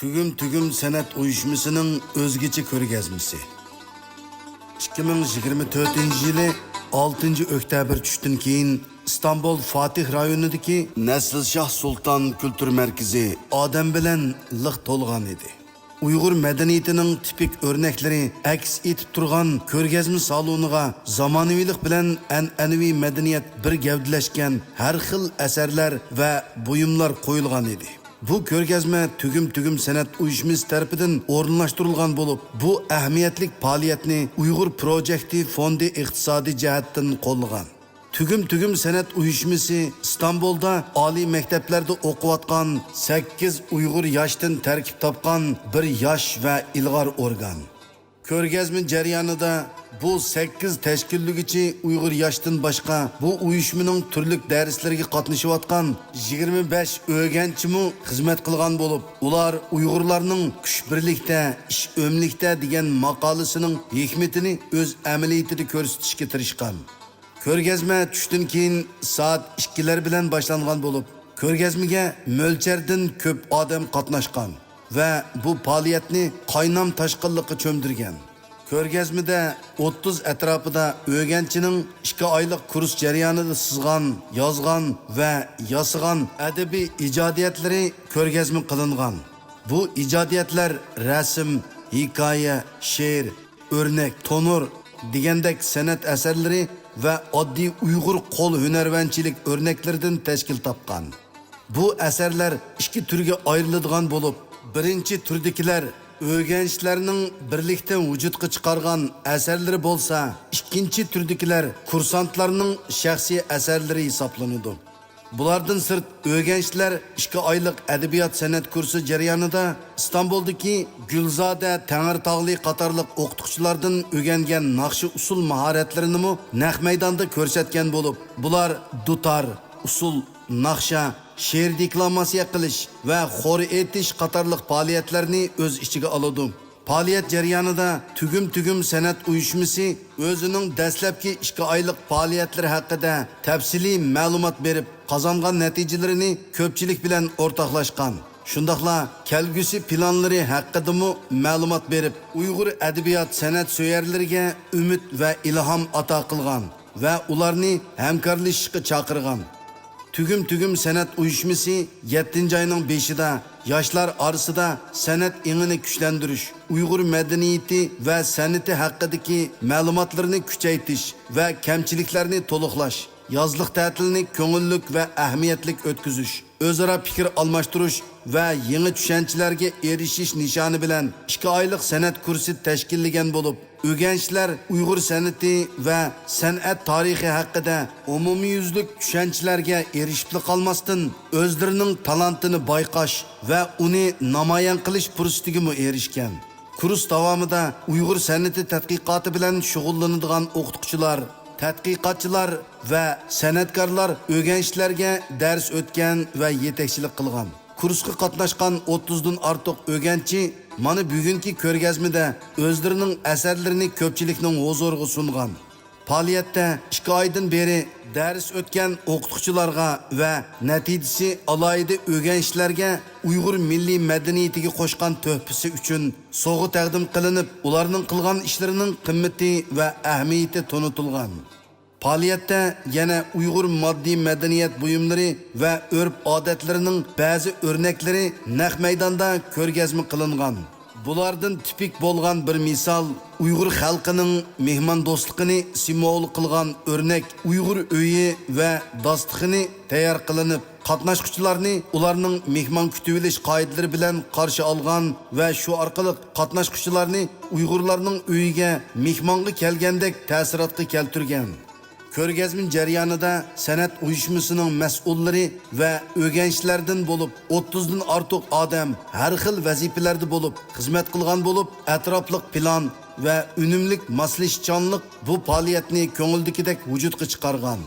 Tügüm Sanat Uyuşmasining o'zgacha ko'rgazmasi. 2024-yili 6-oktyabr tushdan keyin İstanbul Fatih rayonidagi Naslshoh Sultan Kültür Merkezi odam bilan liq to'lgan edi. Uyg'ur madaniyatining tipik o'rnaklari aks etib turgan ko'rgazma saloniga zamonaviylik bilan an'anaviy madaniyat bir gavdalashgan har xil asarlar va buyumlar qo'yilgan edi. Bu ko'rgazma Tügüm Sanat Uyuşmasi tarafidan o'rinlashtirilgan bo'lib, bu ahamiyatli faoliyatni Uyg'ur Projekti fondi iqtisodiy jihatdan qo'llagan. Tügüm Sanat Uyuşmasi İstanbul'da oliy maktablarda o'qiyotgan 8 Uyg'ur yoshdan tarkib topgan bir yosh va ilg'or organ. Ko'rgazma jarayonida bu 8 tashkilligichi Uyg'ur yoshdan boshqa bu uyushmaning turli darslariga qatnashayotgan 25 o'rganchimi xizmat qilgan bo'lib, ular Uyg'urlarning kuch birlikda, ish o'mlikda degan maqolasining hikmatini o'z amaliyotida ko'rsatishga tirishgan. Ko'rgazma tushdan keyin soat 2lar bilan boshlangan bo'lib, ko'rgazmaga mo'lchardan ko'p odam qatnashgan va bu faoliyatni qaynam toshqinlikqa cho'mdirgan. Ko'rgazmada 30 atrofida o'rganchining 2 oylik kurs jarayonida sizgan, yozgan va yasigan adabiy ijodiyatlari ko'rgazma qilingan. Bu ijodiyatlar rasm, hikoya, she'r, o'rnak, tonur degandek san'at asarlari va oddiy Uyg'ur qo'l hunarvanchilik o'rnaklaridan tashkil topgan. Bu asarlar 2 turga ayriladigan bo'lib, birinchi turdagilar o'rganishlarning birlikda vujudga chiqargan asarlari bo'lsa, ikkinchi turdagilar kursantlarning shaxsiy asarlari hisoblanadi. Bulardan sirt o'rganishlar 2 oylik adabiyot san'at kursi jarayonida İstanbuldagi Gulzoda Tangirtog'li qatorliq o'qituvchilardan o'rgangan naqshi usul mahoratlarini naq maydonda ko'rsatgan bo'lib, bular dutor, usul, naqsha, she'r deklamasiya qilish va xor etish qatorliq faoliyatlarni o'z ichiga oladi. Faoliyat jarayonida Tügüm Sanat Uyuşmasi o'zining dastlabki 2 oylik faoliyatlari haqida tafsiliy ma'lumot berib, qozongan natijalarini ko'pchilik bilan o'rtoqlashgan. Shundaqla kelgusi planlari haqida ma'lumot berib, Uyg'ur adabiyot san'at so'yarlariga umid va ilhom ato qilgan va ularni hamkorlashishga chaqirgan. Tügüm Sanat Uyuşmasi 7-ayning 5-ida yoshlar orasida san'at ingini kuchlantirish, Uyg'ur madaniyati va san'ati haqidagi ma'lumotlarni kuchaytirish va kamchiliklarni to'liqlash, yozliq ta'tilni ko'ngillik va ahamiyatli o'tkazish, o'zaro fikr almashtirish va yangi tushunchalarga erishish nishoni bilan 2 oylik san'at kursi tashkillagan bo'lib, o'rganishlar Uyg'ur san'ati va san'at tarixi haqida umumiyuzlik tushunchalarga erishib qolmasdan o'zlarining talantini bayqash va uni namoyon qilish fursatiga erishgan. Kurs davomida Uyg'ur san'ati tadqiqoti bilan shug'ullanadigan o'qituvchilar, tadqiqotchilar va san'atkorlar o'rganishlarga dars o'tgan va yetakchilik qilgan. Kursga qatnashgan 30 dan ortiq o'rganchi mana bugungi ko'rgazmada o'zlarining asarlarini ko'pchilikning huzuriga sungan. Faoliyatda 2 oydan beri dars o'tgan o'qituvchilarga va natijasi alohida o'rganishlarga Uyg'ur milliy madaniyatiga qo'shgan to'hfasi uchun sovg'a taqdim qilinib, ularning qilgan ishlarining qimmati va ahamiyati to'nitilgan. Faoliyatda yana Uyg'ur moddiy madaniyat buyumlari va urf-odatlarining ba'zi o'rnaklari naq maydonda ko'rgazma qilingan. Bulardan tipik bo'lgan bir misol Uyg'ur xalqining mehmondo'stligini simvol qilgan o'rnak Uyg'ur uyi va dasturxoni tayyor qilinib, qatnashuvchilarni ularning mehmon kutib olish qoidalari bilan qarshi olgan va shu orqali qatnashuvchilarni Uyg'urlarning uyiga mehmonga kelgandek ta'sirotga keltirgan. Ko'rgazma jarayonida san'at uyushmasining mas'ullari va o'rganishlardan bo'lib 30 dan ortiq odam har xil vazifalarda bo'lib xizmat qilgan bo'lib, atrofliq plan va unumlik maslashchanlik bu faoliyatni ko'ngildagidek vujudga chiqargan.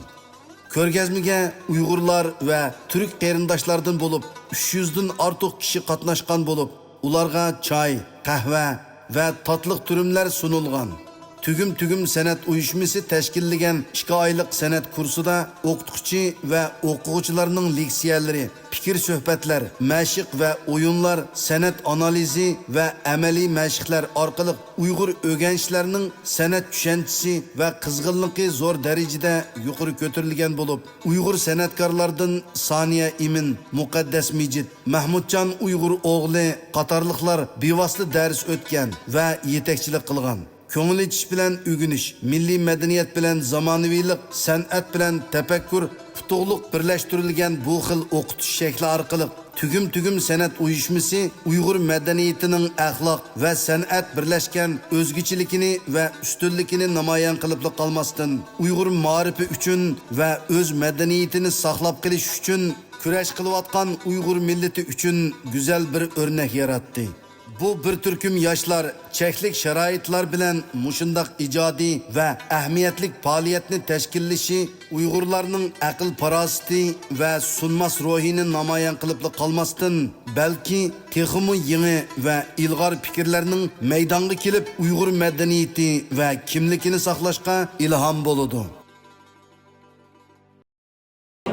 Ko'rgazmaga Uyg'urlar va turk qarindoshlardan bo'lib 300 dan ortiq kishi qatnashgan bo'lib, ularga choy, qahva va tatliq turumlar sunilgan. tügüm sanat uyuşması teşkilligen 2 aylık sanat kursida o'qituvchi ve o'quvchilarning leksiyalari, fikir sohbetler, meşik ve oyunlar, sanat analizi ve amaliy meşikler orqali Uyg'ur o'rganishlarning sanat tushunchasi ve qizg'inligi zo'r darajada yuqori ko'tarilgan bo'lib, Uyg'ur san'atkorlardan Saniya Imin, Muqaddas Mijit, Mahmudjon Uyg'ur o'g'li qatorliqlar bevosita dars o'tgan va yetakchilik qilgan. Ko'ngil ichish bilan o'rganish, milliy madaniyat bilan zamonaviylik, san'at bilan tafakkur putuqliq birlashtirilgan bu xil o'qitish shakli orqali tügüm sanat uyuşması Uyg'ur madaniyatining axloq va san'at birlashgan o'zgichiligini va ustunligini namoyon qilib qolmasdan Uyg'ur ma'rifi uchun va o'z madaniyatini saqlab qolish uchun kurash qilayotgan Uyg'ur millati uchun go'zal bir o'rnak yaratdi. Bu bir türküm yaşlar çeklik şaraitlar bilen muşundak icadi ve ehmiyetlik faaliyetini teşkilleşi Uygurlarının akıl parasiti ve sunmas ruhini namayan kılıplı kalmasın belki texumu yeni ve ilgar fikirlerinin meydanda kilip Uygur medeniyeti ve kimlikini saklaşka ilham boludu.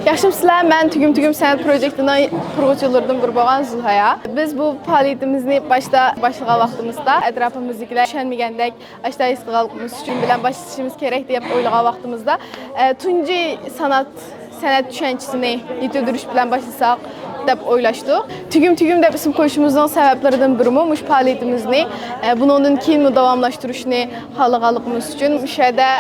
Yaxşımsızlar, ben Tügüm Sanat Projekti'nin qurğucularından biri bolğan Zulhaya. Biz bu fəaliyyətimizni başlayan vaxtımızda ətrafımızdakilər düşünməyəndək, aşağı istiqlalımız üçün bilən başlayışımız gerek deyib oylayan vaxtımızda tunci sanat düşüncəsini yetişdiriş bilən başlasaq deb oylaşdıq. Tügüm deb isim qoyuşumuzun səbəblərindən biri bu fəaliyyətimizni bunun keyin davamlaşdırışını xalqalığımız üçün müşədə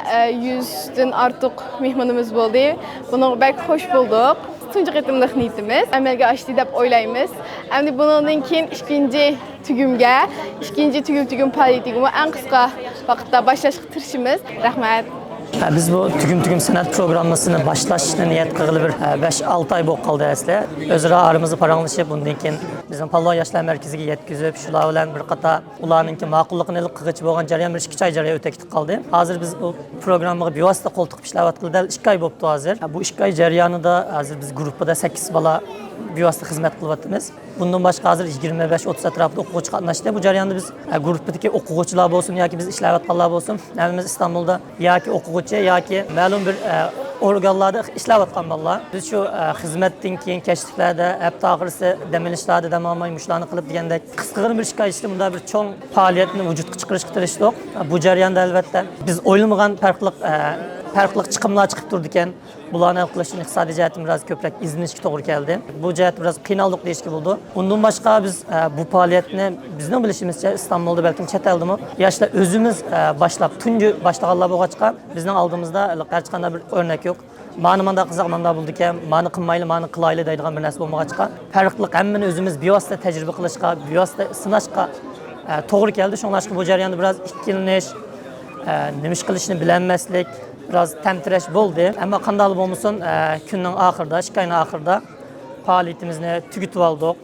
100-dən artıq mehmanımız oldu. Bunu bək xoş bulduk. Tuncu qıtımlıq niyetimiz əməlgə açdı deb oylayımız. Əmdi bunun keyin ikinci tügüm fəaliyyətini ən qısqa vaxtda başlaşıq tirişimiz. Rəhmət. Biz bu tügüm sanat programmasını başlaşını niyet kılıb 5-6 ay bo'lib qoldi asli. Özra aramızı paranlaşıp bundan keyin bizim Pallo Yoshlar Merkeziga yetkizib, shular bilan bir qator ularninki ma'qulligini qilg'ich bo'lgan jarayon bir 2 oy jarayon o'tib qoldi. Hozir biz bu programmaga bevosita qo'ltiq ishlayotganda 2 oy bo'libdi hozir. Bu 2 oy jarayonida hozir biz guruhda 8 bola bevosita xizmat qilyapmiz. Bundan boshqa hozir 25-30 atrofida o'quvchi qatnashdi. Bu jarayonda biz guruhdagi o'quvchilar bo'lsin yoki biz ishlayotganlar bo'lsin, hamimiz İstanbulda yoki o'quvchi yoki ma'lum bir organlarda ishlayotgan bolalar. Biz shu xizmatdan keyin kechliklarda, hafta oxirisi dam olishlarda dam olmay mushlarni qilib degandek qisqagina bir shikoyatda bunda bir cho'ng faoliyatni vujudga chiqarishga tirishdik. Bu jarayonda albatta biz o'ylamagan farklı chiqimlar chiqib turdi ekan. Bularni qilishni iqtisodiy jihatdan biroz ko'proq izlanishga to'g'ri keldi. Bu jihat biroz qiynaldik deyishga bo'ldi. Undan boshqa biz bu faoliyatni bizning bilishimizcha İstanbulda balkim chet eldimi yoshlar o'zimiz boshlab tunji boshlaganlar bo'lg'achqa bizning oldimizda hech qanday bir o'rnak yo'q. Ma'ni qizaq manda bo'ldi ekan, ma'ni qilmayli, ma'ni qilayli deydigan bir narsa bo'lmag'achqa, farqli hammani o'zimiz bevosita tajriba qilishga, bevosita sinashga to'g'ri keldi. Shunlashqa bu jarayonda biroz ikkilanish, nima ish qilishni bilmaslik biraz temtirash bo'ldi. Ammo qanday bo'lmasin, kunning oxirida, shikayning oxirida faoliyatimizni tugatib oldik.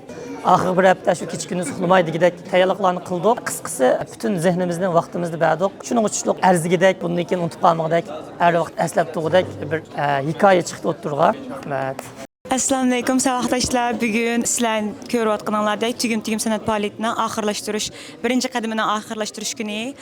Oxirgi bir hafta shu kecha kunduz uxlamaydigidek tayyorgarliklarni qildik. Qisqasi butun zehnimizni, vaqtimizni berdik. Shuning uchun arzigidek, bundan keyin unutib qolmagidek, har vaqt eslab turgudek bir hikoya chiqdi o'ttirgan. Rahmat. Assalamu alaykum savoqdaşlar. Bugün sizlar ko'rayotganlaringlardek tügüm sanat faoliyatini oxirlashtirish, birinchi qadamini oxirlashtirish kuni.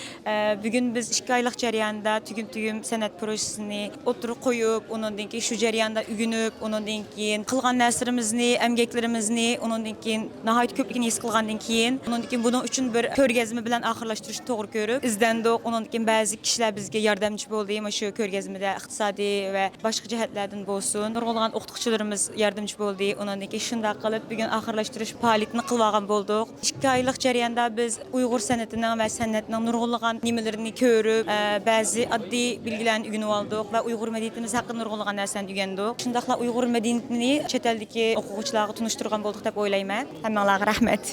Bugün biz 2 oylik jarayonda tügüm sanat projesini o'tirib qo'yib, undan keyin shu jarayonda ugunib, undan keyin qilgan narsalarimizni, emgaklarimizni, undan keyin nihoyat ko'pligini his qilgandan keyin, undan keyin buning uchun bir ko'rgazma bilan oxirlashtirishni to'g'ri ko'rib, izdandik. Undan keyin ba'zi kishilar bizga yordamchi bo'ldi. Mana shu ko'rgazmada iqtisodiy va boshqa jihatlardan bo'lsin, nurg'ulg'an o'qituvchilarimiz yardımcı bo'ldi. Ondan keyin shunday qilib bugun oxirlashtirish faoliyatini qilgan bo'ldik. 2 oylik jarayonda biz Uyg'ur san'atining va san'atning nurg'ulg'an nimalarini ko'rib, ba'zi oddiy bilgilarni o'rganib oldik va Uyg'ur madaniyatimiz haqida nurg'ulg'an narsani o'rgandik. Shundaqla Uyg'ur madaniyatini chet eldagi o'quvchilarga tunishtirgan bo'ldik deb o'ylayman. Hammalarga rahmat.